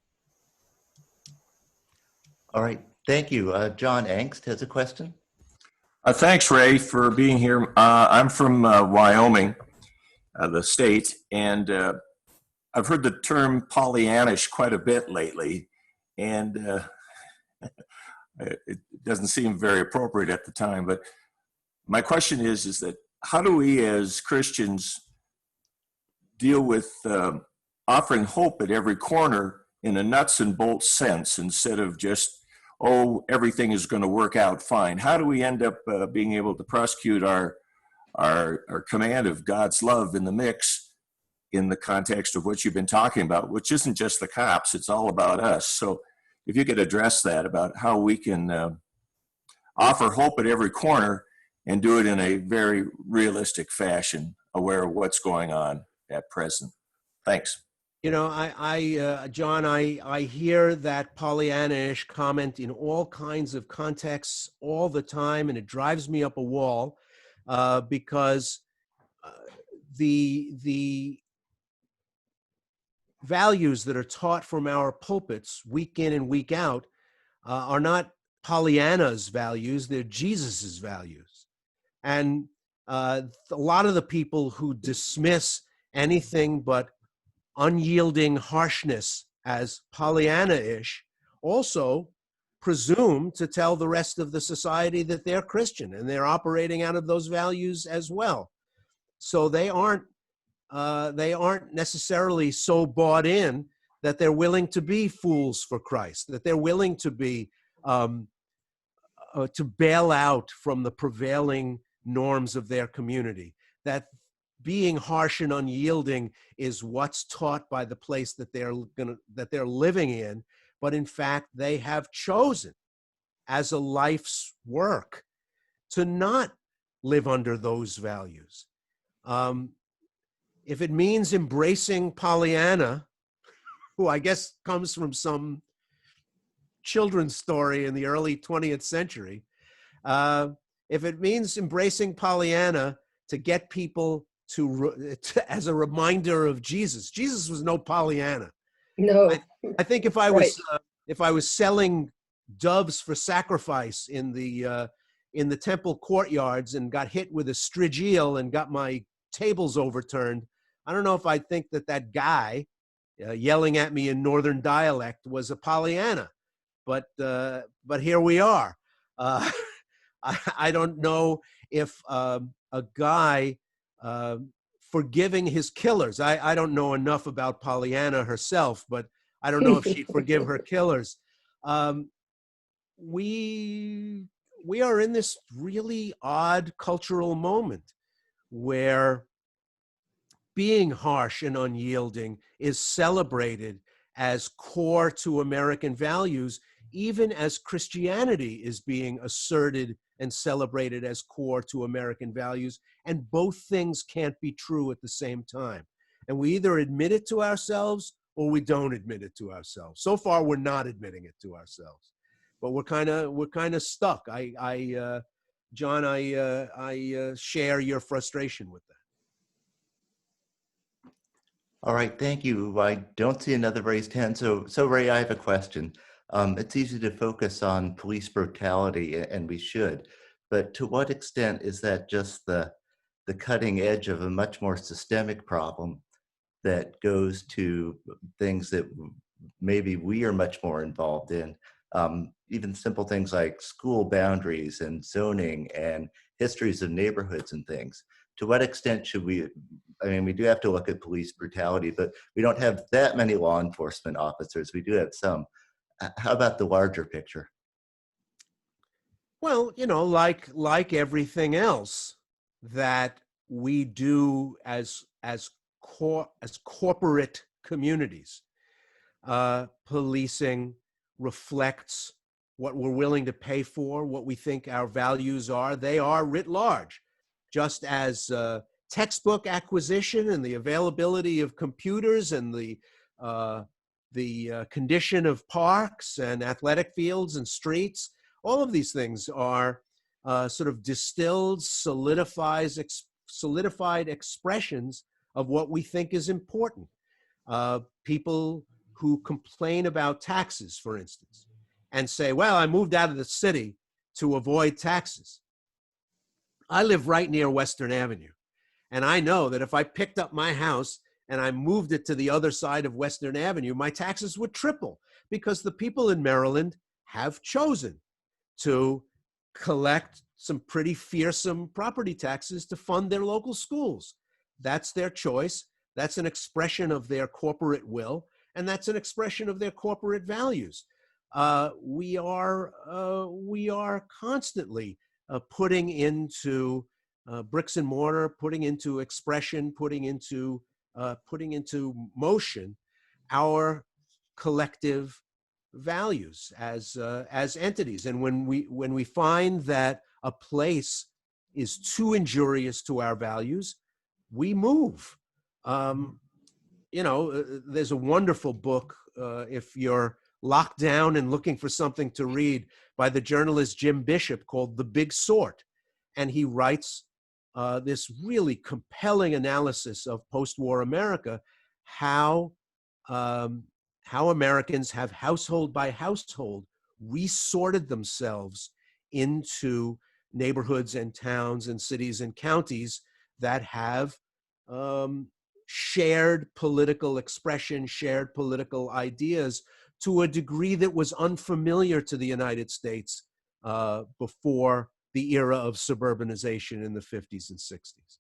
All right, thank you. John Angst has a question. Thanks, Ray, for being here. I'm from Wyoming, the state, and I've heard the term Pollyannish quite a bit lately, and it doesn't seem very appropriate at the time. But my question is that how do we as Christians deal with offering hope at every corner in a nuts and bolts sense instead of just, oh, everything is going to work out fine? How do we end up being able to prosecute our command of God's love in the mix in the context of what you've been talking about, which isn't just the cops, it's all about us. So if you could address that about how we can offer hope at every corner and do it in a very realistic fashion, aware of what's going on at present. Thanks. You know, John, I hear that Pollyannish comment in all kinds of contexts all the time, and it drives me up a wall because the values that are taught from our pulpits week in and week out are not Pollyanna's values, they're Jesus's values. And a lot of the people who dismiss anything but unyielding harshness as Pollyanna-ish also presume to tell the rest of the society that they're Christian and they're operating out of those values as well. So they aren't necessarily so bought in that they're willing to be fools for Christ, that they're willing to be to bail out from the prevailing norms of their community, that being harsh and unyielding is what's taught by the place that they're living in, but in fact they have chosen as a life's work to not live under those values. If it means embracing Pollyanna, who I guess comes from some children's story in the early 20th century, if it means embracing Pollyanna to get people to as a reminder of Jesus. Jesus was no Pollyanna. No. I think if I was if I was selling doves for sacrifice in the temple courtyards and got hit with a strigiel and got my tables overturned, I don't know if I'd think that guy yelling at me in northern dialect was a Pollyanna. But here we are. I don't know if a guy forgiving his killers. I don't know enough about Pollyanna herself, but I don't know if she'd forgive her killers. we are in this really odd cultural moment where being harsh and unyielding is celebrated as core to American values, even as Christianity is being asserted and celebrated as core to American values. And both things can't be true at the same time. And we either admit it to ourselves or we don't admit it to ourselves. So far, we're not admitting it to ourselves, but we're kind of stuck. John, I share your frustration with that. All right, thank you. I don't see another raised hand. So Ray, I have a question. It's easy to focus on police brutality, and we should, but to what extent is that just the cutting edge of a much more systemic problem that goes to things that maybe we are much more involved in? Even simple things like school boundaries and zoning and histories of neighborhoods and things. To what extent should we, I mean, we do have to look at police brutality, but we don't have that many law enforcement officers. We do have some. How about the larger picture? Well, like everything else that we do as corporate communities, policing reflects what we're willing to pay for, what we think our values are. They are writ large, just as textbook acquisition and the availability of computers and the condition of parks and athletic fields and streets. All of these things are sort of distilled, solidified expressions of what we think is important. People who complain about taxes, for instance, and say, well, I moved out of the city to avoid taxes. I live right near Western Avenue, and I know that if I picked up my house and I moved it to the other side of Western Avenue, my taxes would triple, because the people in Maryland have chosen to collect some pretty fearsome property taxes to fund their local schools. That's their choice. That's an expression of their corporate will, and that's an expression of their corporate values. We are constantly putting into bricks and mortar, putting into expression, putting into motion our collective values as entities. And when we find that a place is too injurious to our values, we move. There's a wonderful book, if you're locked down and looking for something to read, by the journalist Jim Bishop, called The Big Sort. And he writes this really compelling analysis of post-war America, how Americans have, household by household, resorted themselves into neighborhoods and towns and cities and counties that have shared political expression, shared political ideas to a degree that was unfamiliar to the United States before the era of suburbanization in the 50s and 60s.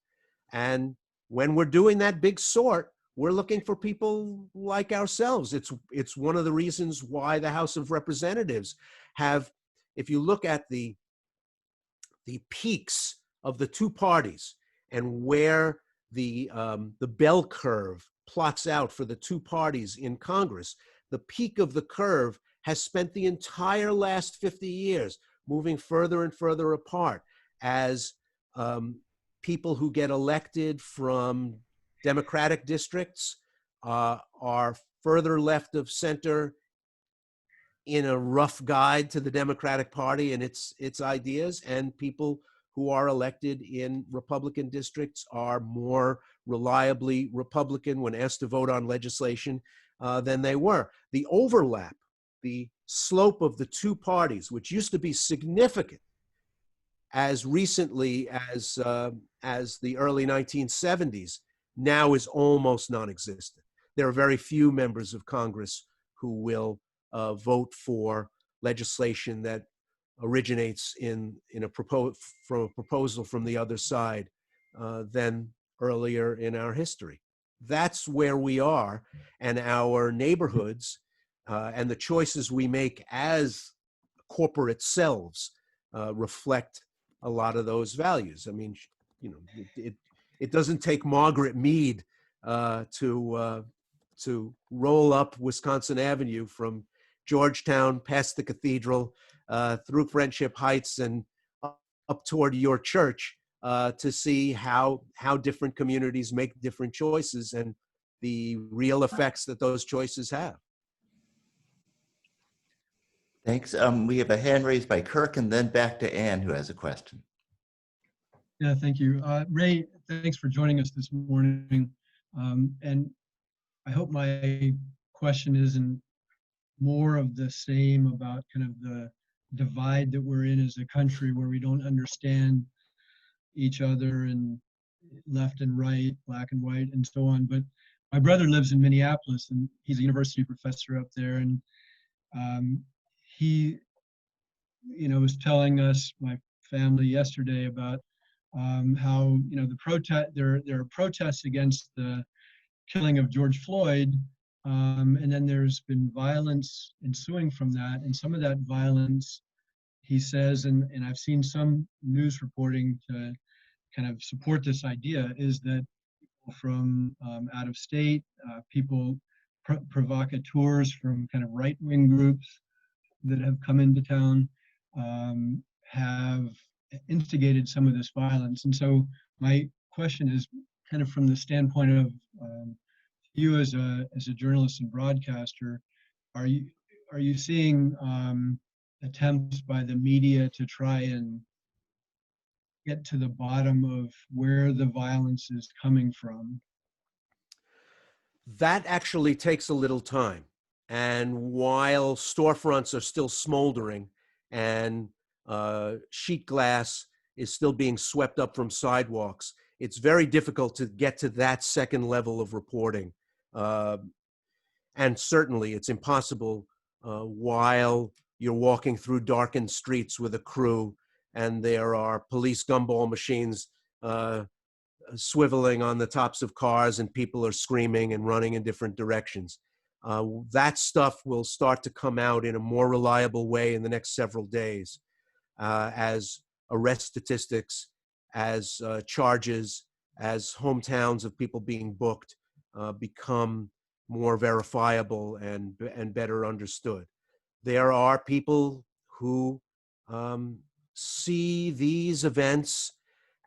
And when we're doing that big sort, we're looking for people like ourselves. It's one of the reasons why the House of Representatives have, if you look at the peaks of the two parties and where the bell curve plots out for the two parties in Congress, the peak of the curve has spent the entire last 50 years moving further and further apart as people who get elected from Democratic districts are further left of center in a rough guide to the Democratic Party and its ideas, and people who are elected in Republican districts are more reliably Republican when asked to vote on legislation than they were. The overlap, the slope of the two parties, which used to be significant as recently as the early 1970s, now is almost non-existent. There are very few members of Congress who will vote for legislation that originates from a proposal from the other side than earlier in our history. That's where we are, and our neighborhoods and the choices we make as corporate selves reflect a lot of those values. I mean, you know, it doesn't take Margaret Mead to roll up Wisconsin Avenue from Georgetown past the cathedral through Friendship Heights and up toward your church to see how different communities make different choices and the real effects that those choices have. Thanks. We have a hand raised by Kirk and then back to Ann, who has a question. Yeah, thank you. Ray, thanks for joining us this morning. And I hope my question isn't more of the same about kind of the divide that we're in as a country, where we don't understand each other and left and right, black and white, and so on. But my brother lives in Minneapolis, and he's a university professor up there, and he, was telling us, my family, yesterday about how there are protests against the killing of George Floyd, and then there's been violence ensuing from that, and some of that violence, he says, and I've seen some news reporting to kind of support this idea, is that people from out of state, provocateurs from kind of right-wing groups that have come into town have instigated some of this violence. And so my question is kind of from the standpoint of you as a journalist and broadcaster, are you seeing attempts by the media to try and get to the bottom of where the violence is coming from? That actually takes a little time. And while storefronts are still smoldering and sheet glass is still being swept up from sidewalks, it's very difficult to get to that second level of reporting. And certainly it's impossible while you're walking through darkened streets with a crew and there are police gumball machines swiveling on the tops of cars and people are screaming and running in different directions. That stuff will start to come out in a more reliable way in the next several days as arrest statistics, as charges, as hometowns of people being booked become more verifiable and better understood. There are people who see these events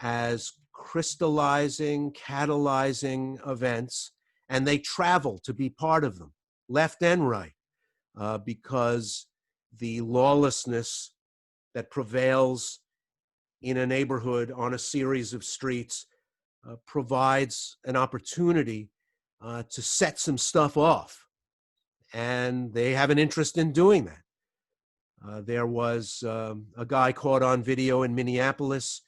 as crystallizing, catalyzing events, and they travel to be part of them, left and right, because the lawlessness that prevails in a neighborhood on a series of streets provides an opportunity to set some stuff off. And they have an interest in doing that. There was a guy caught on video in Minneapolis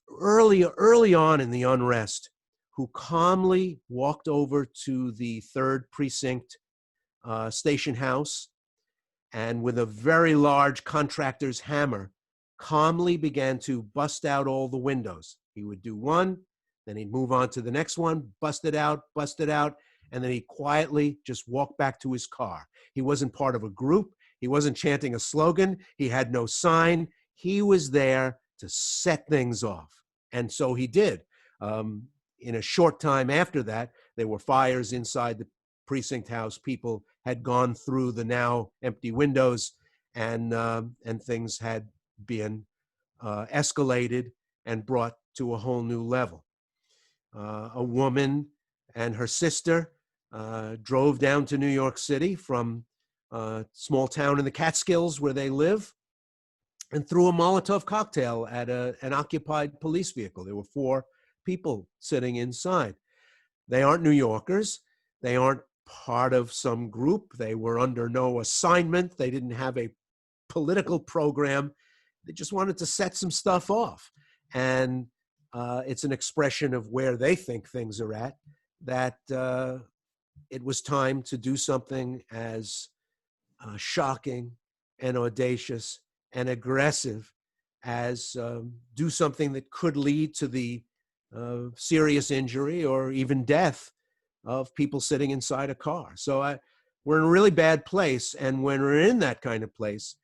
early on in the unrest who calmly walked over to the 3rd Precinct station house and with a very large contractor's hammer calmly began to bust out all the windows. He would do one, then he'd move on to the next one, bust it out, and then he quietly just walked back to his car. He wasn't part of a group. He wasn't chanting a slogan. He had no sign. He was there to set things off. And so he did. In a short time after that, there were fires inside the precinct house. People had gone through the now empty windows, and things had been escalated and brought to a whole new level. A woman and her sister drove down to New York City from a small town in the Catskills where they live and threw a Molotov cocktail at an occupied police vehicle. There were 4 people sitting inside. They aren't New Yorkers. They aren't part of some group. They were under no assignment. They didn't have a political program. They just wanted to set some stuff off. And it's an expression of where they think things are at, that it was time to do something as shocking and audacious and aggressive as do something that could lead to the serious injury or even death of people sitting inside a car. So we're in a really bad place. And when we're in that kind of place,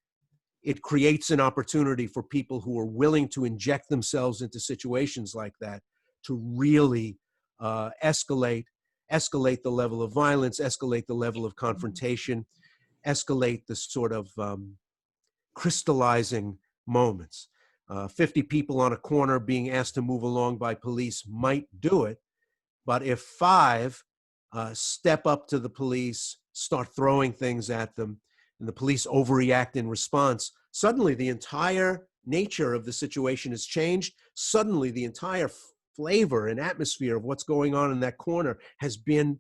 it creates an opportunity for people who are willing to inject themselves into situations like that to really escalate the level of violence, escalate the level of confrontation, escalate the sort of crystallizing moments. 50 people on a corner being asked to move along by police might do it, but if 5 step up to the police, start throwing things at them, and the police overreact in response, suddenly the entire nature of the situation has changed. Suddenly the entire flavor and atmosphere of what's going on in that corner has been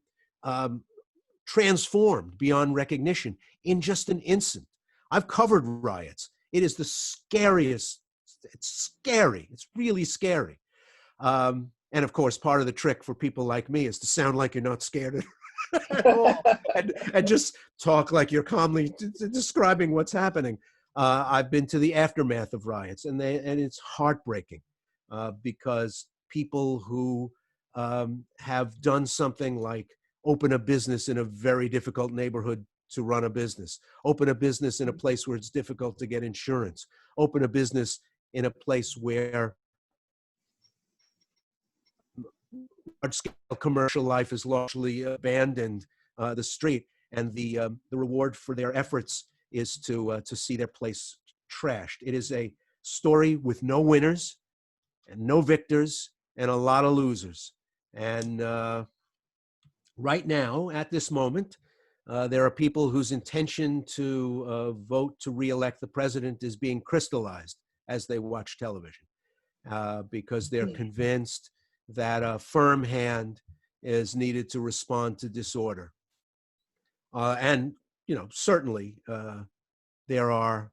transformed beyond recognition in just an instant. I've covered riots. It is the scariest. It's scary. It's really scary. And of course, part of the trick for people like me is to sound like you're not scared at all, and just talk like you're calmly describing what's happening. I've been to the aftermath of riots, and it's heartbreaking because people who have done something like open a business in a very difficult neighborhood to run a business, open a business in a place where it's difficult to get insurance, open a business in a place where large-scale commercial life is largely abandoned the street, and the reward for their efforts is to see their place trashed. It is a story with no winners and no victors and a lot of losers. And right now, at this moment, there are people whose intention to vote to re-elect the president is being crystallized as they watch television because they're convinced that a firm hand is needed to respond to disorder. And, certainly there are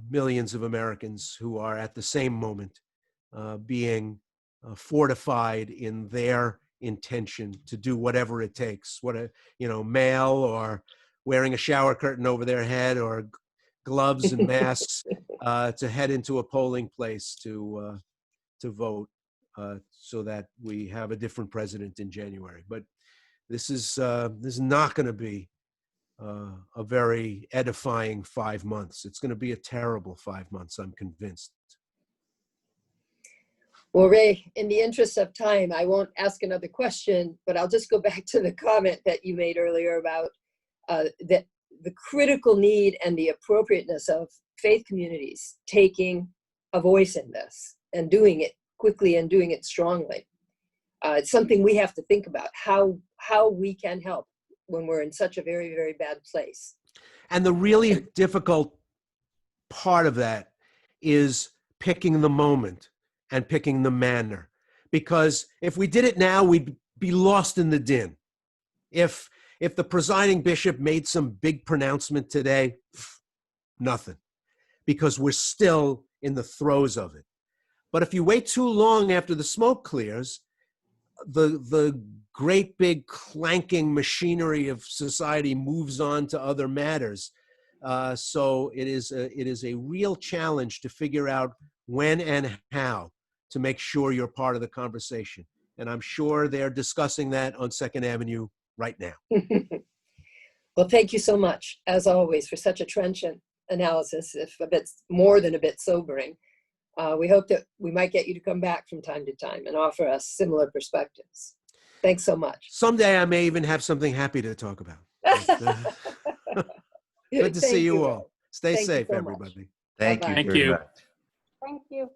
millions of Americans who are at the same moment being fortified in their intention to do whatever it takes, mail or wearing a shower curtain over their head or gloves and masks to head into a polling place to vote so that we have a different president in January. But this is not going to be a very edifying 5 months. It's going to be a terrible 5 months, I'm convinced. Well, Ray, in the interest of time, I won't ask another question, but I'll just go back to the comment that you made earlier about that the critical need and the appropriateness of faith communities taking a voice in this and doing it quickly and doing it strongly. It's something we have to think about, how we can help when we're in such a very, very bad place. And the really difficult part of that is picking the moment and picking the manner. Because if we did it now, we'd be lost in the din. If the presiding bishop made some big pronouncement today, nothing. Because we're still in the throes of it. But if you wait too long after the smoke clears, the great big clanking machinery of society moves on to other matters. So it is a real challenge to figure out when and how to make sure you're part of the conversation. And I'm sure they're discussing that on 2nd Avenue right now. Well, thank you so much, as always, for such a trenchant analysis, if a bit more than a bit sobering. We hope that we might get you to come back from time to time and offer us similar perspectives. Thanks so much. Someday I may even have something happy to talk about. Good to see you all. Stay safe, everybody. Thank you very much. Thank you.